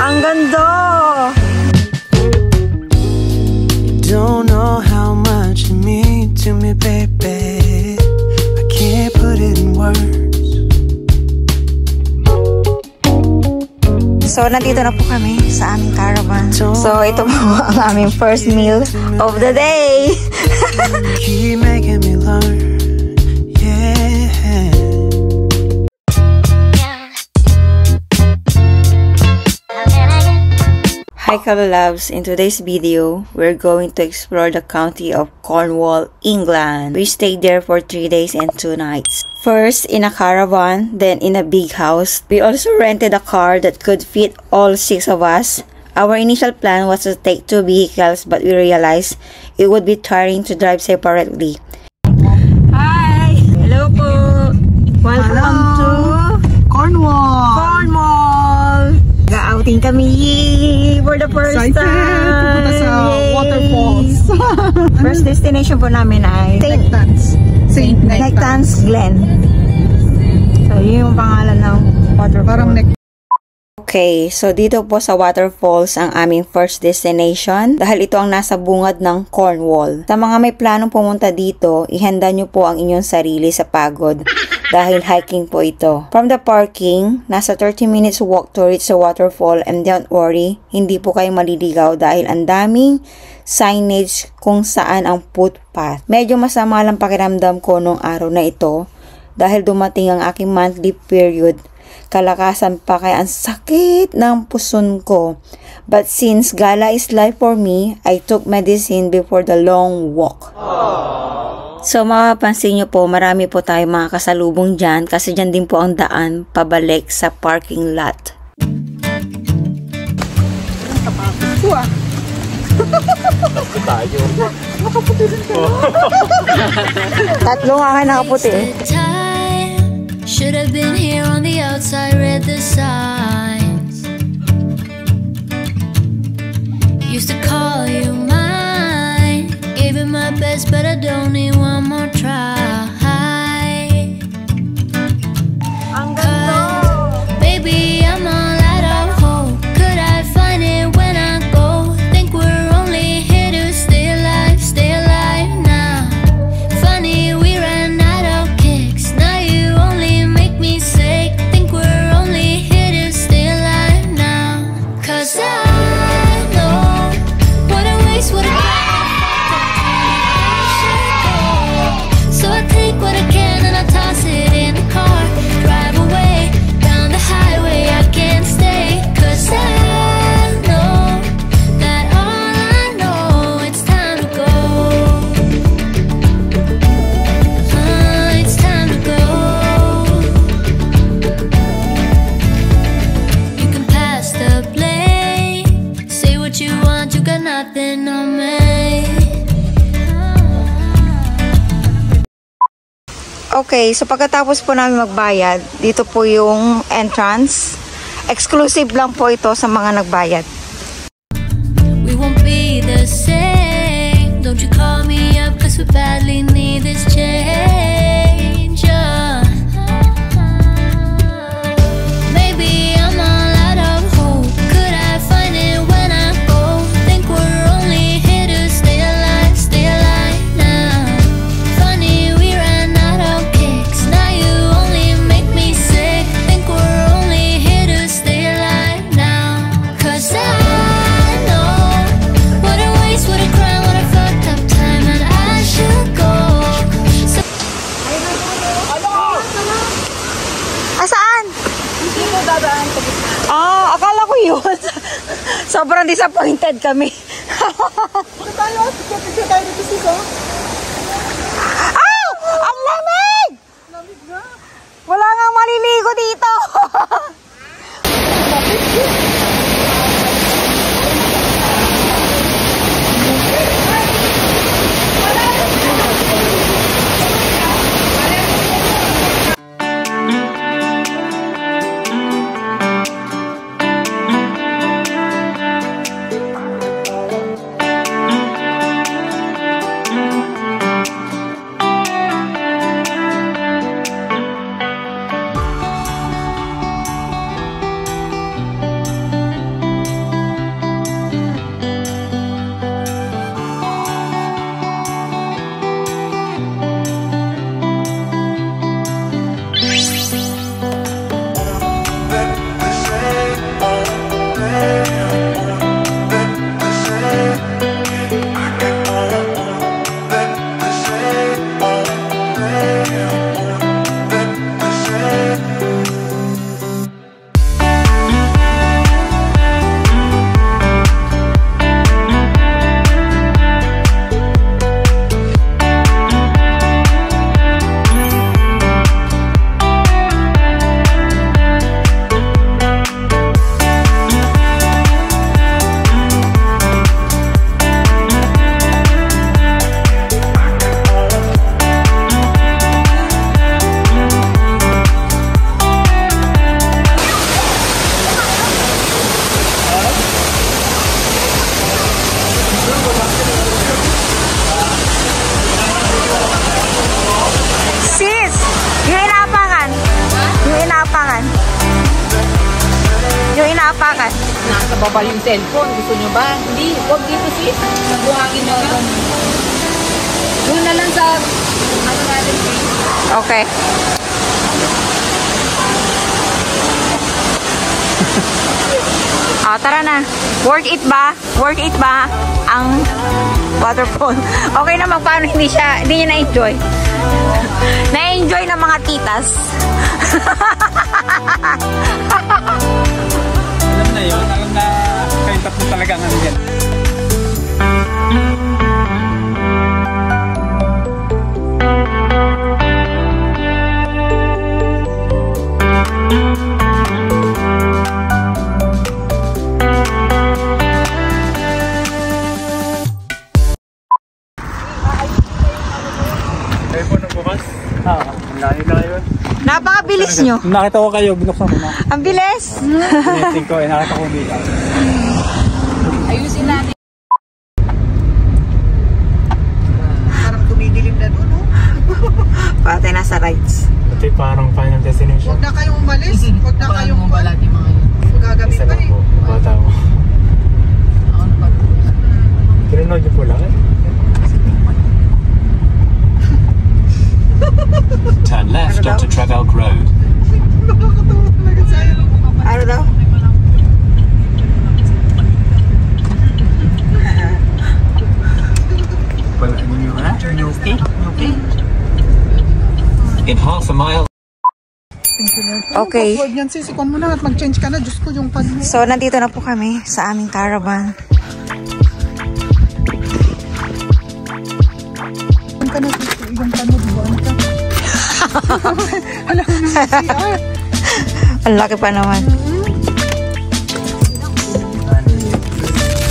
Ang ganda! Don't know how much you mean to me, baby. I can't put it in words. So, nandito na po kami sa aming caravan. So, ito po ang aming first meal of the day. Keep making me learn. Yeah. Hi Kalolabs, in today's video, we're going to explore the county of Cornwall, England. We stayed there for 3 days and 2 nights. First in a caravan, then in a big house. We also rented a car that could fit all 6 of us. Our initial plan was to take 2 vehicles, but we realized it would be tiring to drive separately. Hi! Hello po! Welcome to Cornwall! Cornwall! Ga-outing kami for the first time! Pupunta sa waterfalls. First destination po namin ay St. Nectans Glen. So, yun yung pangalan ng waterfall. Okay, so dito po sa waterfalls ang aming first destination dahil ito ang nasa bungad ng Cornwall. Sa mga may planong pumunta dito, ihanda nyo po ang inyong sarili sa pagod dahil hiking po ito. From the parking, nasa 30 minutes walk to reach the waterfall, and don't worry, hindi po kayo maliligaw dahil ang daming signage kung saan ang footpath. Medyo masama lang pakiramdam ko nung araw na ito dahil dumating ang aking monthly period. Kalakasan pa kaya ang sakit ng puson ko. But since gala is life for me, I took medicine before the long walk. So mapapansin nyo po, marami po tayo mga kasalubong dyan kasi dyan din po ang daan pabalik sa parking lot. Tatlo nga kayo nakaputi. Should have been here on the outside, read the signs. Used to call you mine, gave it my best, but I don't need one more try. Baby, I'm all out of hope. Could I find it when I go? Think we're only here to stay alive now. Funny, we ran out of kicks. Now you only make me sick. Think we're only here to stay alive now. 'Cause I know what a waste, what a so I take what I can and I toss it in the car. Drive away down the highway, I can't stay. 'Cause I know that all I know, it's time to go. It's time to go. You can pass the blame, say what you want, you got nothing on me. Okay, so pagkatapos po namin magbayad, dito po yung entrance. Exclusive lang po ito sa mga nagbayad. We won't be the same. Don't you call me up, 'cause we badly need this change. Maybe I'm all out of hope. Could I find it when I go? Think we're only here to stay alive now. Funny, we ran out of kicks. Now you only make me sick. Think we're only here to stay alive now. 'Cause I know what a waste, what a crime, what a fucked up time, and I should go. So Asaan? Hindi mo dadaan sa gitna. Ah, akala ko yun. Sobrang disappointed kami. Ito tayo, picture tayo dito siko. Ah! Ang lamig! Lamig na. Wala nga maliligo dito. hapakan? Nasa baba yung cellphone. Gusto nyo ba? Hindi. Huwag dito sis. Nagbuhangin na lang. Doon na lang sa ano natin sis. Okay. Tara na. Worth it ba? Worth it ba ang waterfall? Okay naman, paano hindi niya na-enjoy? Na-enjoy ng mga titas. Alam na yun. Alam na kayong tatlo talaga ang ano yan. Napakabilis nyo. Nakita ko kayo, binuksan ko na. Ang bilis. Pinitin ko, nakita ko dito. Ayusin natin. Parang tumidilim na doon, no? Pati nasa rides. Ito yung parang final destination. Huwag na kayong umalis. Huwag na kayong umalis. Gagamit Isa pa lang eh. po, bata mo. Tinunod niyo po lang eh. Turn left onto Trevelg Road. Nakakatawa talaga sa'yo. Ano daw? In half a mile. Okay. Huwag yan sis, ikon mo na at mag-change ka na. Diyos ko yung pan mo. So, nandito na po kami sa aming caravan. Ikon ka na sis, yung pan mo, buwan ka. Alam mo na CR. Ang laki pa naman.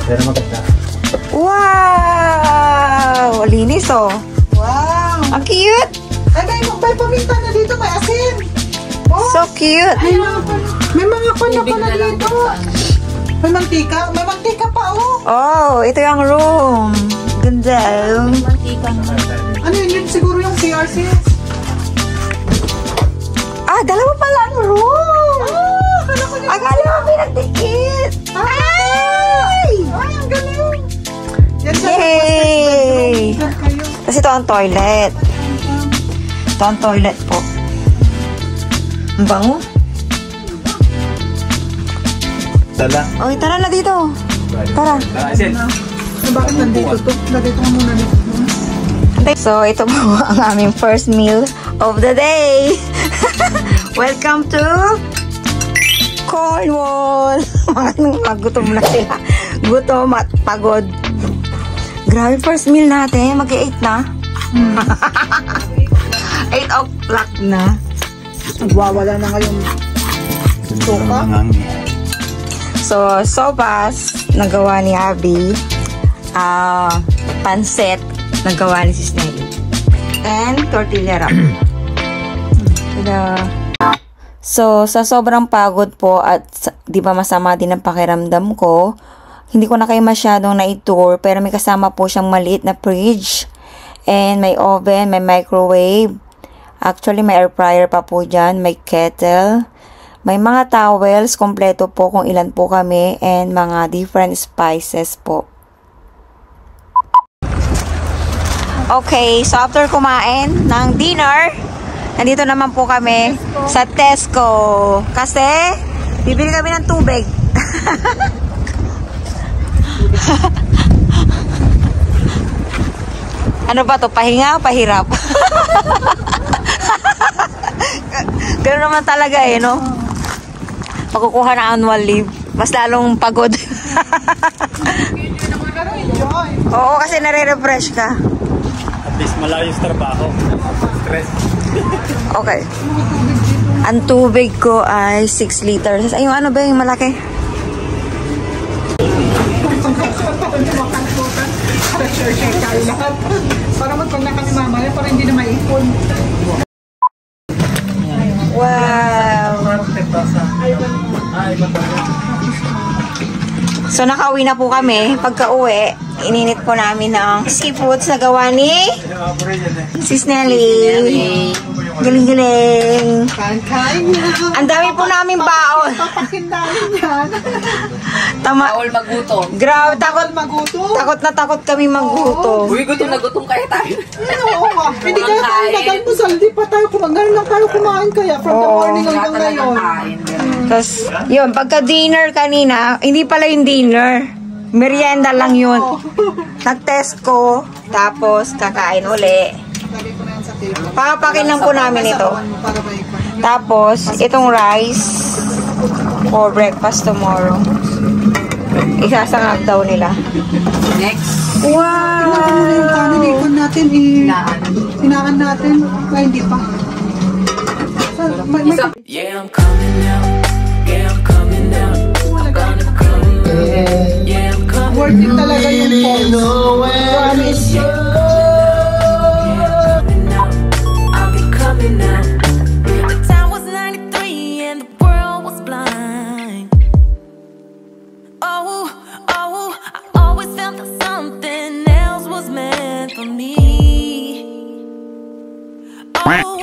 Pero maganda. Wow! Linis oh. Wow. Ang cute! Ay, may paminta na dito, may asin. Oh, So cute! may mga pan na pala dito. May mantika. May mantika pa, oh. Oh, ito yung room. Ganda. Ano yun? Siguro yung CR sis. Dalawa pala ang room. Akala ko yung... Akala ko pinagdikit. Ay! Ay, ang galing. Yan siya. Yay! Yan kayo. Tapos ito ang toilet. Ito ang toilet po. Ang bango. Dala. Okay, tara na dito. Tara. Asin. Bakit nandito to? Nandito ko muna dito. So, ito po ang aming first meal of the day. Welcome to Cornwall. Gutom na sila. Gutom at pagod. Grabe, first meal natin. Mag-8 na. 8 o'clock na. Nagwawala na ngayong sopa. So, sopas nagawa ni Abby. Pansit nagawa ni Sis Nelly. And tortilla wrap. So, sa sobrang pagod po at di ba masama din ang pakiramdam ko, hindi ko na kayo masyadong na-tour, pero may kasama po siyang maliit na fridge. And may oven, may microwave. Actually, may air fryer pa po dyan. May kettle. May mga towels. Kompleto po kung ilan po kami. And mga different spices po. Okay, so after kumain ng dinner, nandito naman po kami sa Tesco. Kasi, bibili kami ng tubig. Ano ba to? Pahinga o pahirap? Ganoon naman talaga eh, no? Pagkukuha na annual leave, mas lalong pagod. Oo, kasi nare-refresh ka. At least malayo sa trabaho. Stress. Okay. Ang tubig ko ay 6 liters. Ay, yung ano ba yung malaki? Para magpagna kami mamaya para hindi na maipon. Wow! So, nakauwi na po kami. Pagka uwi, ininit po namin ng seafoods na gawa ni Sis Nelly. Galing-galing. Kain na. Ang dami po namin baon. Papakindahin yan. Bawal magutom. Grabe, takot Magutom. takot kami magutom. Uy, gutom na gutom kaya tayo. Oo nga. Hindi kaya tayo nagalmusal. Di pa tayo kumain. Ganun lang tayo kumain kaya. From the morning hanggang ngayon. Tapos, yun, pagka-dinner kanina, hindi pala yung dinner. Merienda lang yun. Nag-test ko, tapos kakain uli. Lagay ko na yan sa table. Papakin lang po namin ito. Para ba ikon. Tapos, itong rice for breakfast tomorrow. Isasangag daw nila. Next. Wow! Yung kanin, ikon natin. Hinaan natin. Ay, hindi pa. Yeah, I'm coming out. Yeah, I'm coming out. I'm gonna come. Yeah, I'm coming. Worth it talaga yung pause. Promise. I'll be coming out. The time was 93 and the world was blind. Oh, oh, I always felt that something else was meant for me. Oh.